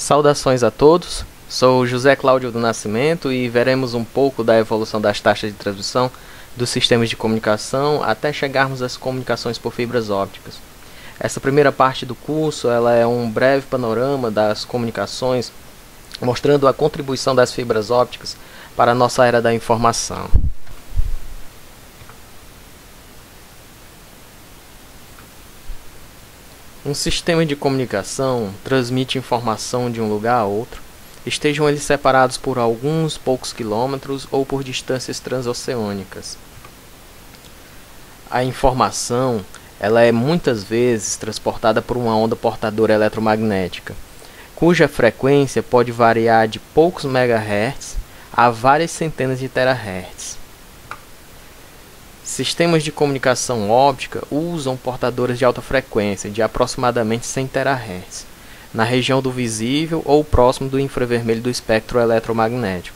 Saudações a todos, sou José Cláudio do Nascimento e veremos um pouco da evolução das taxas de transmissão dos sistemas de comunicação até chegarmos às comunicações por fibras ópticas. Essa primeira parte do curso ela é um breve panorama das comunicações, mostrando a contribuição das fibras ópticas para a nossa era da informação. Um sistema de comunicação transmite informação de um lugar a outro, estejam eles separados por alguns poucos quilômetros ou por distâncias transoceânicas. A informação ela é muitas vezes transportada por uma onda portadora eletromagnética, cuja frequência pode variar de poucos megahertz a várias centenas de terahertz. Sistemas de comunicação óptica usam portadoras de alta frequência, de aproximadamente 100 terahertz, na região do visível ou próximo do infravermelho do espectro eletromagnético.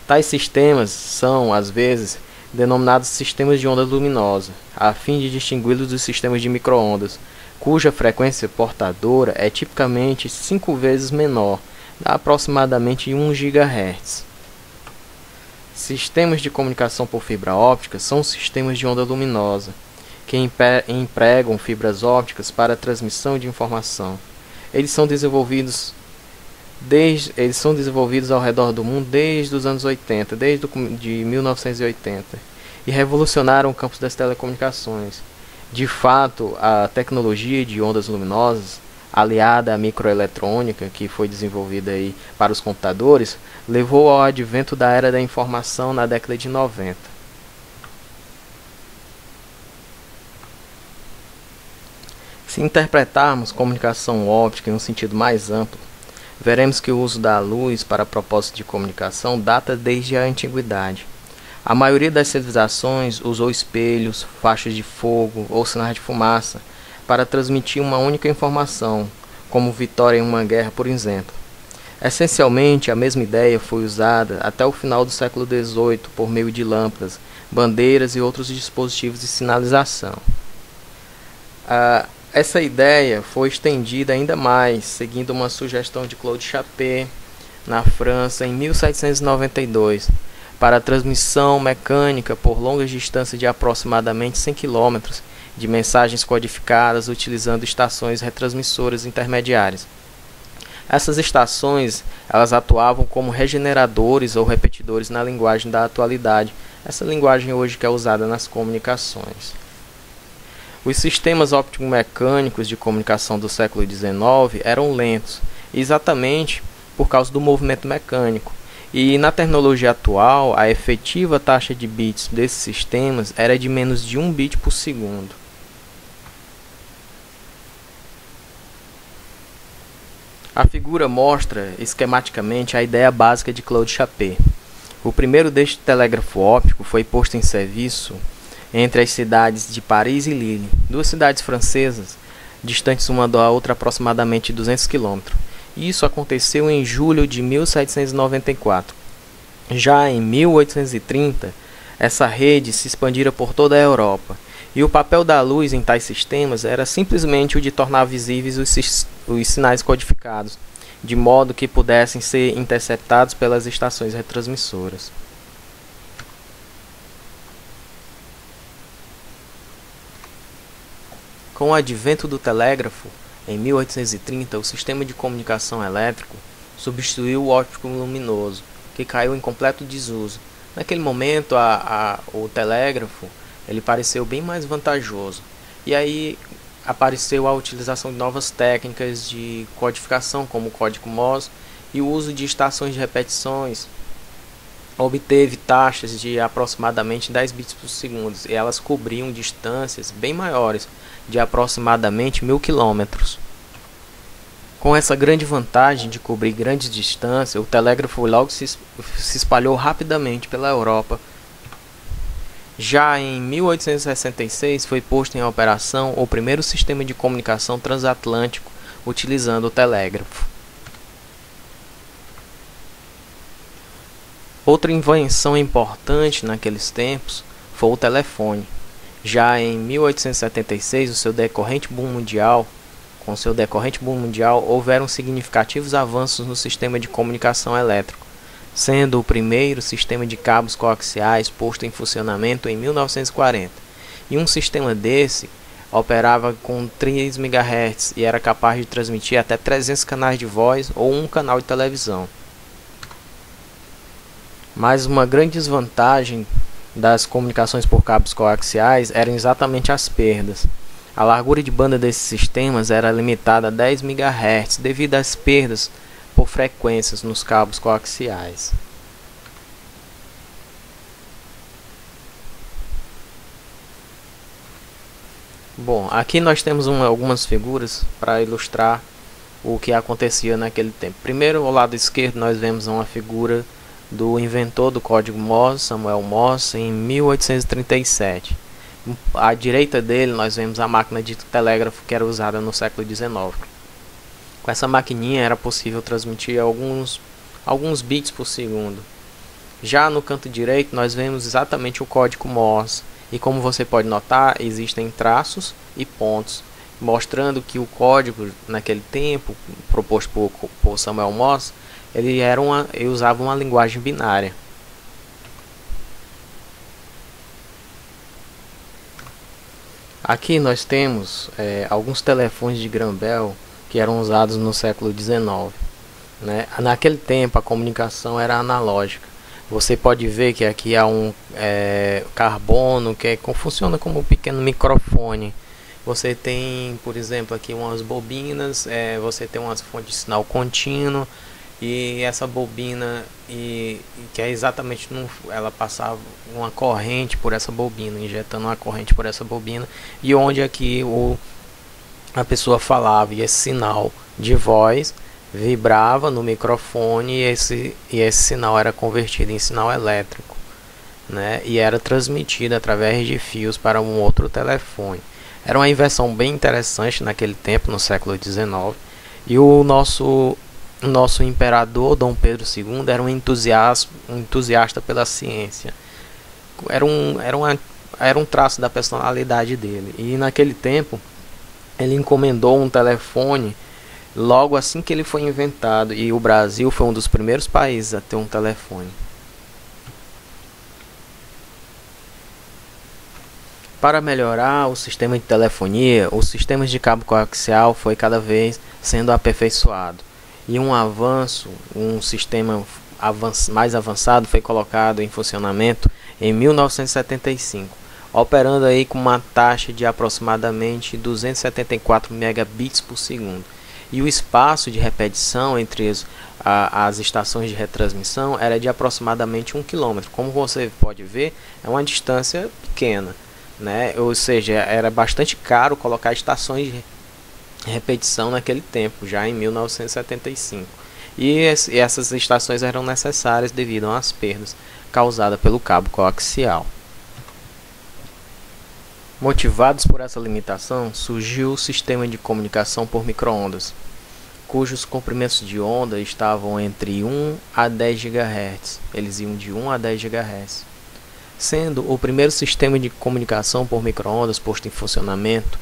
Tais sistemas são, às vezes, denominados sistemas de onda luminosa, a fim de distingui-los dos sistemas de microondas, cuja frequência portadora é tipicamente 5 vezes menor, aproximadamente 1 GHz. Sistemas de comunicação por fibra óptica são sistemas de onda luminosa, que empregam fibras ópticas para a transmissão de informação. Eles são desenvolvidos ao redor do mundo desde os anos 80, de 1980, e revolucionaram o campo das telecomunicações. De fato, a tecnologia de ondas luminosas, aliada à microeletrônica que foi desenvolvida aí para os computadores, levou ao advento da era da informação na década de 90. Se interpretarmos comunicação óptica em um sentido mais amplo, veremos que o uso da luz para propósito de comunicação data desde a antiguidade. A maioria das civilizações usou espelhos, faixas de fogo ou sinais de fumaça para transmitir uma única informação, como vitória em uma guerra, por exemplo. Essencialmente, a mesma ideia foi usada até o final do século XVIII por meio de lâmpadas, bandeiras e outros dispositivos de sinalização. Essa ideia foi estendida ainda mais, seguindo uma sugestão de Claude Chappé, na França, em 1792, para a transmissão mecânica por longas distâncias de aproximadamente 100 km de mensagens codificadas utilizando estações retransmissoras intermediárias. Essas estações elas atuavam como regeneradores ou repetidores na linguagem da atualidade, essa linguagem hoje que é usada nas comunicações. Os sistemas óptico-mecânicos de comunicação do século XIX eram lentos, exatamente por causa do movimento mecânico, e na tecnologia atual a efetiva taxa de bits desses sistemas era de menos de 1 bit por segundo. A figura mostra esquematicamente a ideia básica de Claude Chappé. O primeiro deste telégrafo óptico foi posto em serviço entre as cidades de Paris e Lille, duas cidades francesas, distantes uma da outra aproximadamente 200 km. Isso aconteceu em julho de 1794. Já em 1830, essa rede se expandira por toda a Europa, e o papel da luz em tais sistemas era simplesmente o de tornar visíveis os sinais codificados, de modo que pudessem ser interceptados pelas estações retransmissoras. Com o advento do telégrafo, em 1830, o sistema de comunicação elétrico substituiu o óptico luminoso, que caiu em completo desuso. Naquele momento, o telégrafo ele pareceu bem mais vantajoso. E aí apareceu a utilização de novas técnicas de codificação, como o código Morse, e o uso de estações de repetições. Obteve taxas de aproximadamente 10 bits por segundo, e elas cobriam distâncias bem maiores, de aproximadamente 1000 km. Com essa grande vantagem de cobrir grandes distâncias, o telégrafo logo se espalhou rapidamente pela Europa. Já em 1866 foi posto em operação o primeiro sistema de comunicação transatlântico utilizando o telégrafo. Outra invenção importante naqueles tempos foi o telefone. Já em 1876, o seu decorrente boom mundial, com seu decorrente boom mundial, houveram significativos avanços no sistema de comunicação elétrico, sendo o primeiro sistema de cabos coaxiais posto em funcionamento em 1940. E um sistema desse operava com 3 MHz e era capaz de transmitir até 300 canais de voz ou um canal de televisão. Mas uma grande desvantagem das comunicações por cabos coaxiais eram exatamente as perdas. A largura de banda desses sistemas era limitada a 10 MHz devido às perdas por frequências nos cabos coaxiais. Bom, aqui nós temos algumas figuras para ilustrar o que acontecia naquele tempo. Primeiro, ao lado esquerdo, nós vemos uma figura do inventor do código Morse, Samuel Morse, em 1837. À direita dele nós vemos a máquina de telégrafo que era usada no século XIX. Com essa maquininha era possível transmitir alguns bits por segundo. Já no canto direito nós vemos exatamente o código Morse, e como você pode notar, existem traços e pontos, mostrando que o código naquele tempo, proposto por Samuel Morse, ele usava uma linguagem binária. Aqui nós temos alguns telefones de Graham-Bell que eram usados no século XIX. Naquele tempo a comunicação era analógica. Você pode ver que aqui há um carbono que funciona como um pequeno microfone. Você tem, por exemplo, aqui umas bobinas, você tem umas fontes de sinal contínuo. E essa bobina, que é exatamente, ela passava uma corrente por essa bobina, injetando uma corrente por essa bobina, e onde aqui a pessoa falava, e esse sinal de voz vibrava no microfone, e esse sinal era convertido em sinal elétrico, e era transmitido através de fios para um outro telefone. Era uma invenção bem interessante naquele tempo, no século XIX, e o nosso imperador Dom Pedro II era um entusiasta pela ciência. Era um traço da personalidade dele. E naquele tempo ele encomendou um telefone logo assim que ele foi inventado, e o Brasil foi um dos primeiros países a ter um telefone. Para melhorar o sistema de telefonia, os sistemas de cabo coaxial foi cada vez sendo aperfeiçoado. E um sistema mais avançado foi colocado em funcionamento em 1975, operando aí com uma taxa de aproximadamente 274 megabits por segundo. E o espaço de repetição entre as estações de retransmissão era de aproximadamente 1 km. Como você pode ver, é uma distância pequena, Ou seja, era bastante caro colocar estações de repetição naquele tempo, já em 1975, e essas estações eram necessárias devido às perdas causadas pelo cabo coaxial. Motivados por essa limitação, surgiu o sistema de comunicação por microondas, cujos comprimentos de onda estavam entre 1 a 10 GHz. Eles iam de 1 a 10 GHz, sendo o primeiro sistema de comunicação por microondas posto em funcionamento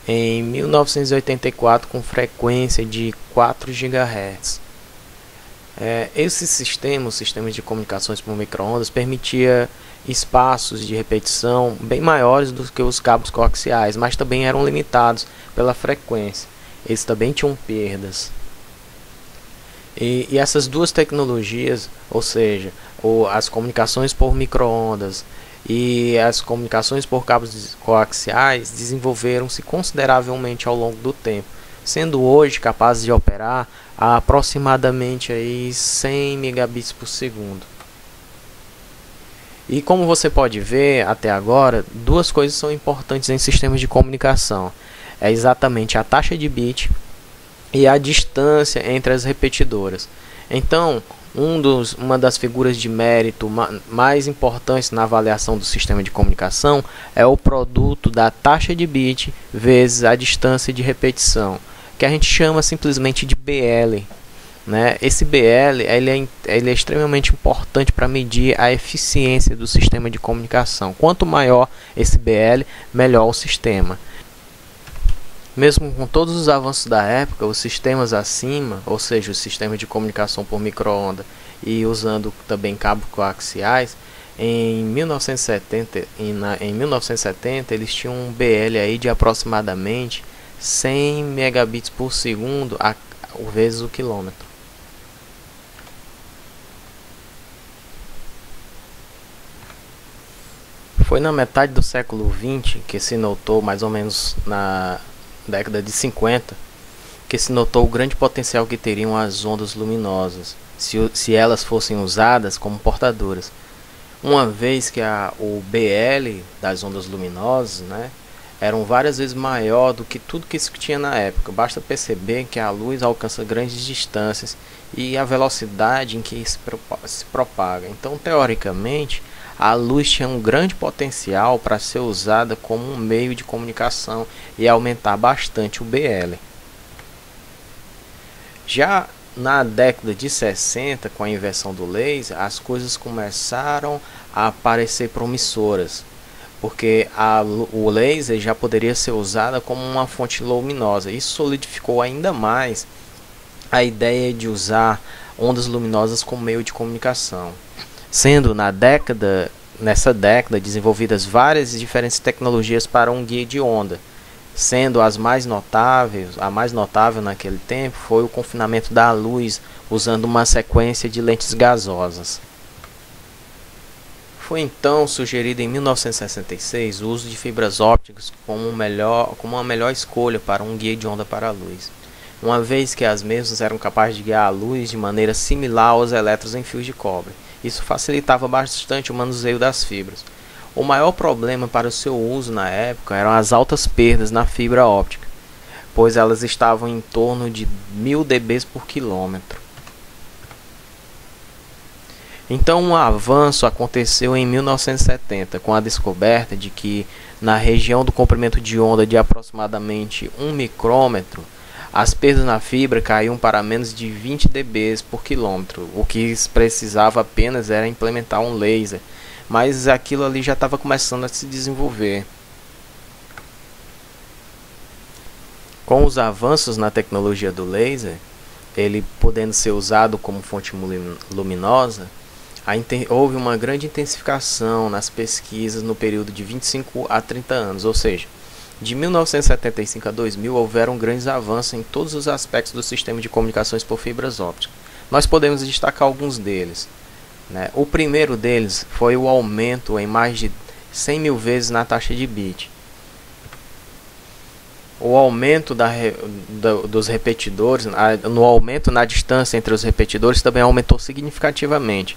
em 1984 com frequência de 4 GHz. Esse sistema, os sistemas de comunicações por microondas, permitia espaços de repetição bem maiores do que os cabos coaxiais, mas também eram limitados pela frequência. Eles também tinham perdas. E essas duas tecnologias, ou seja, as comunicações por microondas e as comunicações por cabos coaxiais, desenvolveram-se consideravelmente ao longo do tempo, sendo hoje capazes de operar a aproximadamente 100 megabits por segundo. E como você pode ver até agora, duas coisas são importantes em sistemas de comunicação. É exatamente a taxa de bit e a distância entre as repetidoras. Então, uma das figuras de mérito mais importantes na avaliação do sistema de comunicação é o produto da taxa de bit vezes a distância de repetição, que a gente chama simplesmente de BL. Esse BL ele é extremamente importante para medir a eficiência do sistema de comunicação. Quanto maior esse BL, melhor o sistema. Mesmo com todos os avanços da época, os sistemas acima, ou seja, os sistemas de comunicação por micro-onda e usando também cabos coaxiais, em 1970 eles tinham um BL aí de aproximadamente 100 megabits por segundo vezes o quilômetro. Foi na metade do século XX que se notou, mais ou menos na década de 50, que se notou o grande potencial que teriam as ondas luminosas, se elas fossem usadas como portadoras. Uma vez que o BL das ondas luminosas, né, eram várias vezes maior do que tudo que se tinha na época. Basta perceber que a luz alcança grandes distâncias e a velocidade em que se propaga. Então, teoricamente, a luz tinha um grande potencial para ser usada como um meio de comunicação e aumentar bastante o BL. Já na década de 60, com a invenção do laser, as coisas começaram a parecer promissoras, porque o laser já poderia ser usado como uma fonte luminosa. Isso solidificou ainda mais a ideia de usar ondas luminosas como meio de comunicação, sendo nessa década desenvolvidas várias e diferentes tecnologias para um guia de onda, sendo a mais notável naquele tempo foi o confinamento da luz usando uma sequência de lentes gasosas. Foi então sugerido em 1966 o uso de fibras ópticas como uma melhor escolha para um guia de onda para a luz, uma vez que as mesmas eram capazes de guiar a luz de maneira similar aos elétrons em fios de cobre. Isso facilitava bastante o manuseio das fibras. O maior problema para o seu uso na época eram as altas perdas na fibra óptica, pois elas estavam em torno de 1000 dB por quilômetro. Então um avanço aconteceu em 1970 com a descoberta de que na região do comprimento de onda de aproximadamente 1 micrômetro, as perdas na fibra caíam para menos de 20 dB por quilômetro. O que precisava apenas era implementar um laser, mas aquilo ali já estava começando a se desenvolver. Com os avanços na tecnologia do laser, ele podendo ser usado como fonte luminosa, houve uma grande intensificação nas pesquisas no período de 25 a 30 anos, ou seja, de 1975 a 2000 houveram grandes avanços em todos os aspectos do sistema de comunicações por fibras ópticas. Nós podemos destacar alguns deles. O primeiro deles foi o aumento em mais de 100 mil vezes na taxa de bit. O aumento dos repetidores, no aumento na distância entre os repetidores também aumentou significativamente.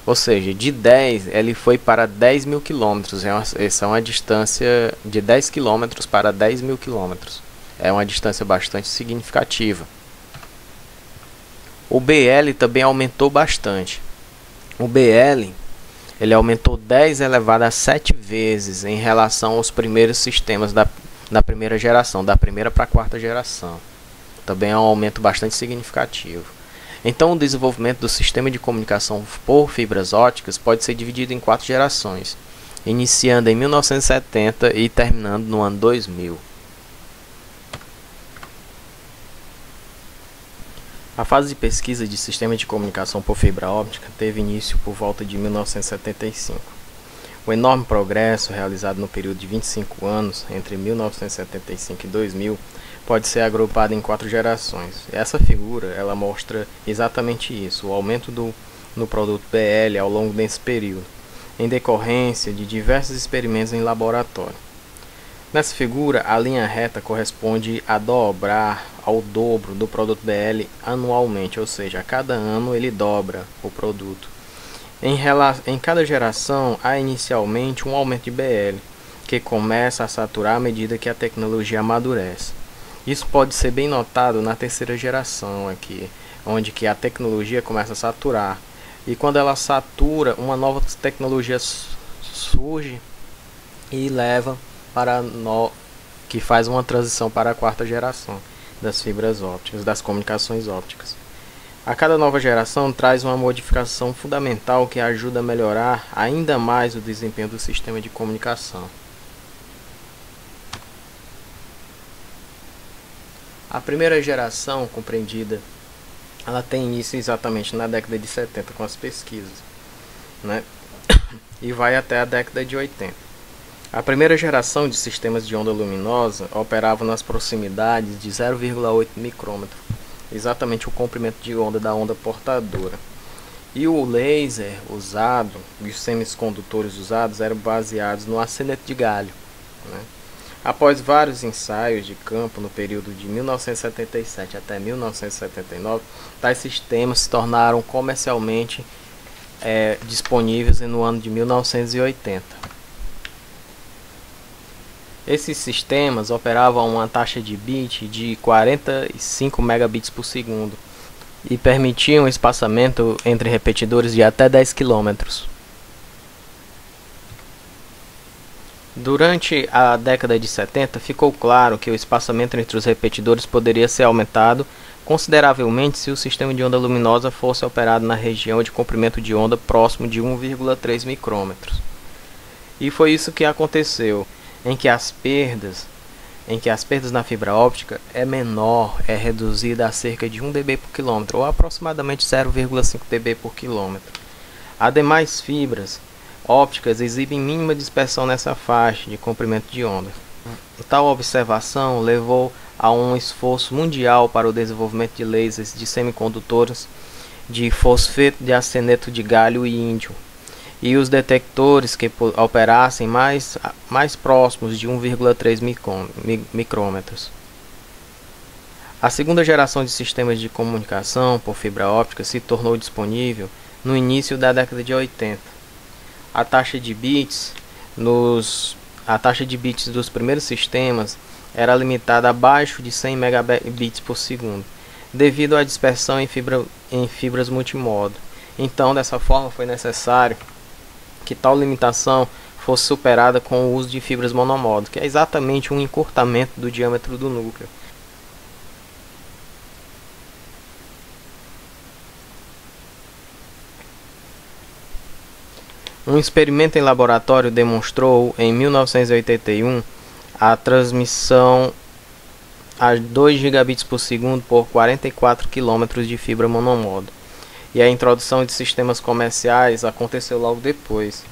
Ou seja, de 10 ele foi para 10.000 km. Essa é uma distância de 10 km para 10.000 km. É uma distância bastante significativa. O BL também aumentou bastante. O BL ele aumentou 10 elevado a 7 vezes em relação aos primeiros sistemas da primeira geração, da primeira para a quarta geração. Também é um aumento bastante significativo. Então, o desenvolvimento do sistema de comunicação por fibras ópticas pode ser dividido em 4 gerações, iniciando em 1970 e terminando no ano 2000. A fase de pesquisa de sistema de comunicação por fibra óptica teve início por volta de 1975. O enorme progresso realizado no período de 25 anos, entre 1975 e 2000, pode ser agrupado em 4 gerações. Essa figura ela mostra exatamente isso, o aumento no produto BL ao longo desse período, em decorrência de diversos experimentos em laboratório. Nessa figura, a linha reta corresponde a dobrar ao dobro do produto BL anualmente, ou seja, a cada ano ele dobra o produto. Em cada geração, há inicialmente um aumento de BL, que começa a saturar à medida que a tecnologia amadurece. Isso pode ser bem notado na terceira geração aqui, onde que a tecnologia começa a saturar. E quando ela satura, uma nova tecnologia surge e leva que faz uma transição para a quarta geração das fibras ópticas, das comunicações ópticas. A cada nova geração traz uma modificação fundamental que ajuda a melhorar ainda mais o desempenho do sistema de comunicação. A primeira geração compreendida, ela tem início exatamente na década de 70 com as pesquisas, né? E vai até a década de 80. A primeira geração de sistemas de onda luminosa operava nas proximidades de 0,8 micrômetro, exatamente o comprimento de onda da onda portadora. E o laser usado e os semicondutores usados eram baseados no arseneto de galho, né? Após vários ensaios de campo no período de 1977 até 1979, tais sistemas se tornaram comercialmente disponíveis no ano de 1980. Esses sistemas operavam a uma taxa de bit de 45 megabits por segundo e permitiam espaçamento entre repetidores de até 10 km. Durante a década de 70, ficou claro que o espaçamento entre os repetidores poderia ser aumentado consideravelmente se o sistema de onda luminosa fosse operado na região de comprimento de onda próximo de 1,3 micrômetros. E foi isso que aconteceu, em que as perdas na fibra óptica é reduzida a cerca de 1 dB por quilômetro, ou aproximadamente 0,5 dB por quilômetro. As demais fibras ópticas exibem mínima dispersão nessa faixa de comprimento de onda. Tal observação levou a um esforço mundial para o desenvolvimento de lasers de semicondutores de fosfeto de arseneto de galho e índio, e os detectores que operassem mais próximos de 1,3 micrômetros. A segunda geração de sistemas de comunicação por fibra óptica se tornou disponível no início da década de 80. A taxa de bits dos primeiros sistemas era limitada abaixo de 100 megabits por segundo, devido à dispersão em fibras multimodo. Então, dessa forma, foi necessário que tal limitação fosse superada com o uso de fibras monomodo, que é exatamente um encurtamento do diâmetro do núcleo. Um experimento em laboratório demonstrou, em 1981, a transmissão a 2 gigabits por segundo por 44 km de fibra monomodo. E a introdução de sistemas comerciais aconteceu logo depois.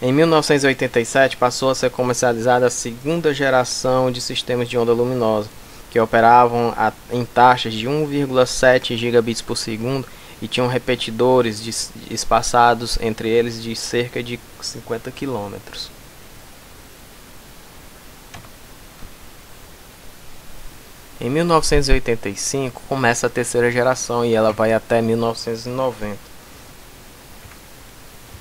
Em 1987, passou a ser comercializada a segunda geração de sistemas de onda luminosa, que operavam em taxas de 1,7 gigabits por segundo e tinham repetidores espaçados entre eles de cerca de 50 km. Em 1985 começa a terceira geração e ela vai até 1990.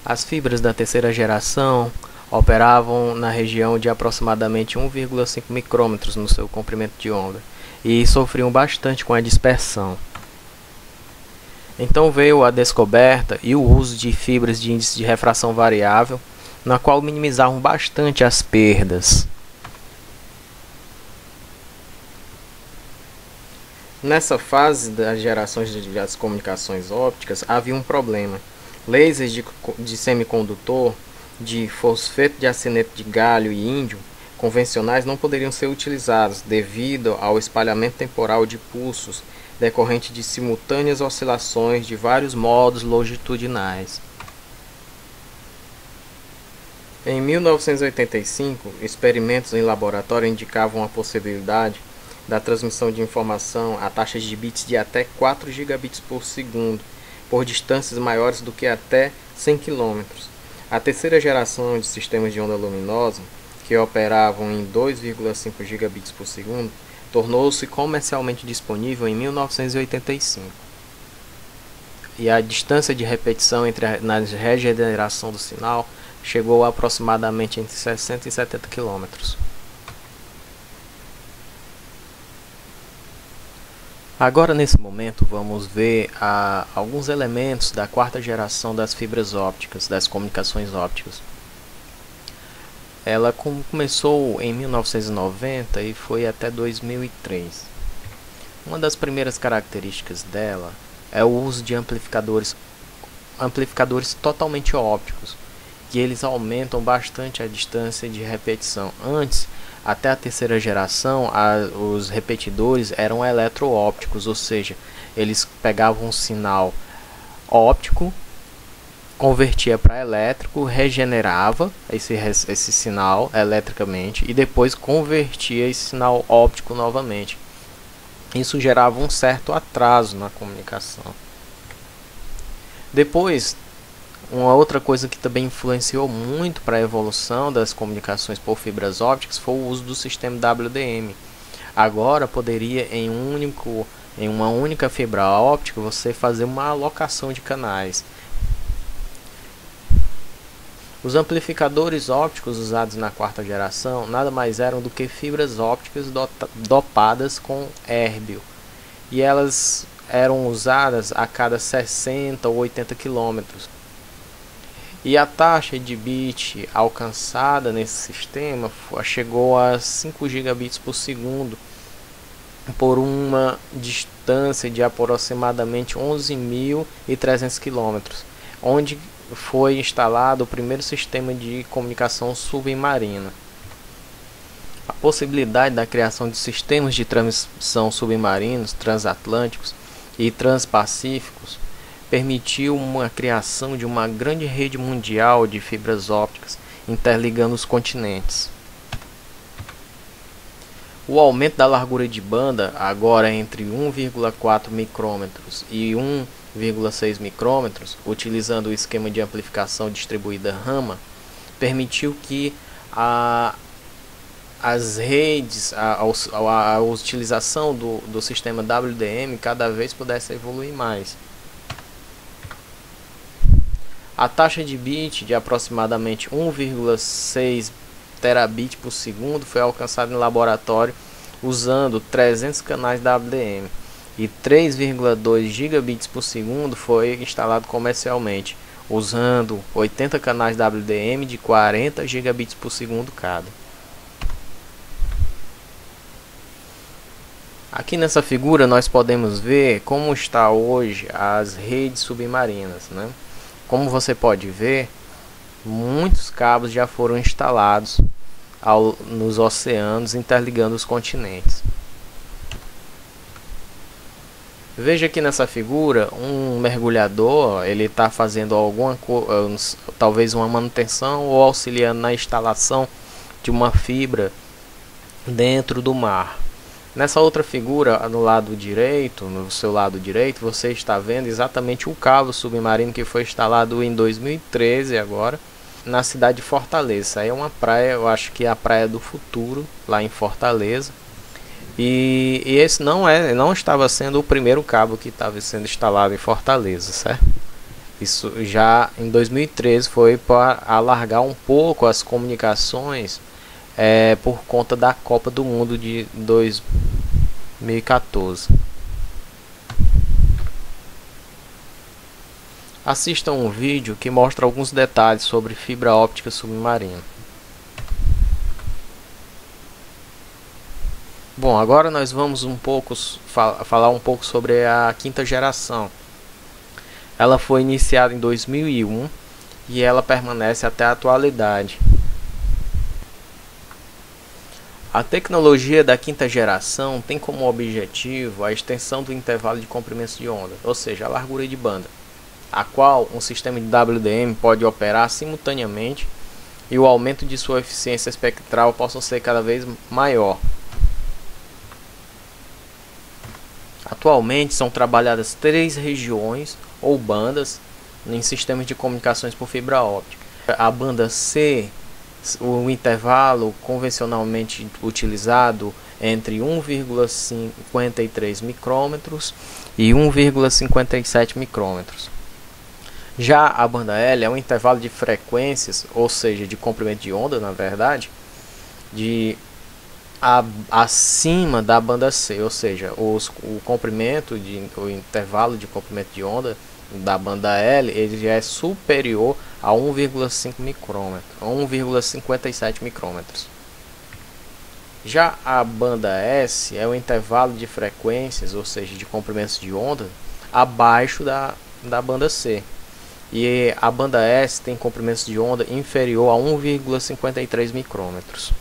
As fibras da terceira geração operavam na região de aproximadamente 1,5 micrômetros no seu comprimento de onda e sofriam bastante com a dispersão. Então veio a descoberta e o uso de fibras de índice de refração variável, na qual minimizavam bastante as perdas. Nessa fase das gerações das comunicações ópticas havia um problema. Lasers de semicondutor de fosfeto de arseneto de galho e índio convencionais não poderiam ser utilizados devido ao espalhamento temporal de pulsos decorrente de simultâneas oscilações de vários modos longitudinais. Em 1985, experimentos em laboratório indicavam a possibilidade da transmissão de informação a taxas de bits de até 4 gigabits por segundo, por distâncias maiores do que até 100 km. A terceira geração de sistemas de onda luminosa, que operavam em 2,5 gigabits por segundo, tornou-se comercialmente disponível em 1985. E a distância de repetição na regeneração do sinal chegou a aproximadamente entre 60 e 70 km. Agora, nesse momento, vamos ver alguns elementos da quarta geração das fibras ópticas, das comunicações ópticas. Ela começou em 1990 e foi até 2003. Uma das primeiras características dela é o uso de amplificadores totalmente ópticos, que eles aumentam bastante a distância de repetição. Antes, até a terceira geração, os repetidores eram eletroópticos, ou seja, eles pegavam um sinal óptico, convertia para elétrico, regenerava esse sinal eletricamente e depois convertia esse sinal óptico novamente. Isso gerava um certo atraso na comunicação. Depois, uma outra coisa que também influenciou muito para a evolução das comunicações por fibras ópticas foi o uso do sistema WDM. Agora poderia em uma única fibra óptica você fazer uma alocação de canais. Os amplificadores ópticos usados na quarta geração nada mais eram do que fibras ópticas dopadas com érbio, e elas eram usadas a cada 60 ou 80 km. E a taxa de bit alcançada nesse sistema chegou a 5 gigabits por segundo por uma distância de aproximadamente 11.300 km, onde foi instalado o primeiro sistema de comunicação submarina. A possibilidade da criação de sistemas de transmissão submarinos, transatlânticos e transpacíficos permitiu uma criação de uma grande rede mundial de fibras ópticas interligando os continentes. O aumento da largura de banda, agora entre 1,4 micrômetros e 1,6 micrômetros, utilizando o esquema de amplificação distribuída Raman, permitiu que as redes, a utilização do sistema WDM cada vez pudesse evoluir mais. A taxa de bit de aproximadamente 1,6 terabit por segundo foi alcançada em laboratório usando 300 canais WDM, e 3,2 gigabits por segundo foi instalado comercialmente usando 80 canais WDM de 40 gigabits por segundo cada. Aqui nessa figura nós podemos ver como está hoje as redes submarinas, né? Como você pode ver, muitos cabos já foram instalados nos oceanos interligando os continentes. Veja aqui nessa figura um mergulhador, ele está fazendo talvez uma manutenção ou auxiliando na instalação de uma fibra dentro do mar. Nessa outra figura, no lado direito, no seu lado direito, você está vendo exatamente o cabo submarino que foi instalado em 2013 agora, na cidade de Fortaleza. Aí é uma praia, eu acho que é a Praia do Futuro, lá em Fortaleza. E esse não estava sendo o primeiro cabo que estava sendo instalado em Fortaleza, certo? Isso já em 2013 foi para alargar um pouco as comunicações por conta da Copa do Mundo de 2014. Assista um vídeo que mostra alguns detalhes sobre fibra óptica submarina. Bom, agora nós vamos falar um pouco sobre a quinta geração. Ela foi iniciada em 2001 e ela permanece até a atualidade. A tecnologia da quinta geração tem como objetivo a extensão do intervalo de comprimento de onda, ou seja, a largura de banda, a qual um sistema de WDM pode operar simultaneamente, e o aumento de sua eficiência espectral possa ser cada vez maior. Atualmente são trabalhadas 3 regiões ou bandas em sistemas de comunicações por fibra óptica. A banda C, o intervalo convencionalmente utilizado entre 1,53 micrômetros e 1,57 micrômetros. Já a banda L é um intervalo de frequências, ou seja, de comprimento de onda, na verdade, acima da banda C, ou seja, o intervalo de comprimento de onda da banda L ele já é superior a 1,5 micrômetro, 1,57 micrômetros. Já a banda S é o intervalo de frequências, ou seja, de comprimentos de onda, abaixo da banda C. E a banda S tem comprimentos de onda inferior a 1,53 micrômetros.